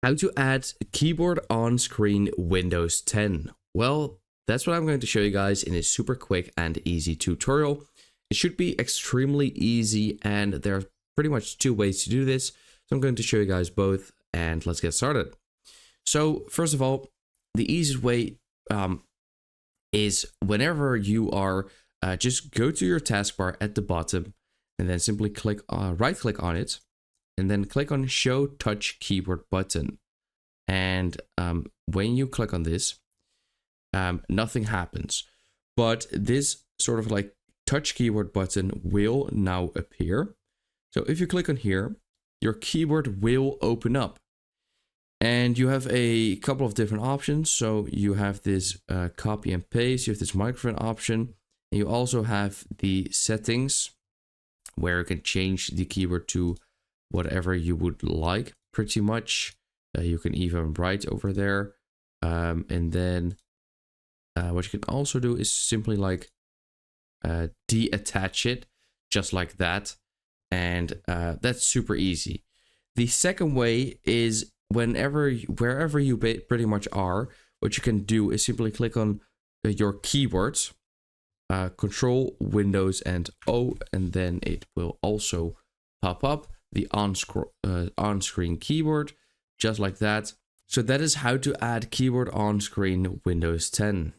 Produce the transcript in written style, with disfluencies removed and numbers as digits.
How to add keyboard on screen Windows 10. Well, that's what I'm going to show you guys in a super quick and easy tutorial. It should be extremely easy, and there are pretty much two ways to do this. So I'm going to show you guys both, and let's get started. So first of all, the easiest way is whenever you are, just go to your taskbar at the bottom and then simply click right click on it and then click on show touch keyboard button. And when you click on this, nothing happens, but this sort of like touch keyboard button will now appear. So if you click on here, your keyboard will open up and you have a couple of different options. So you have this copy and paste, you have this microphone option, and you also have the settings where you can change the keyboard to whatever you would like, pretty much. You can even write over there. And then what you can also do is simply like deattach it, just like that. And that's super easy. The second way is wherever you pretty much are, what you can do is simply click on your keyboards, Control, Windows, and O, and then it will also pop up the on-screen keyboard, just like that. So that is how to add keyboard on screen Windows 10.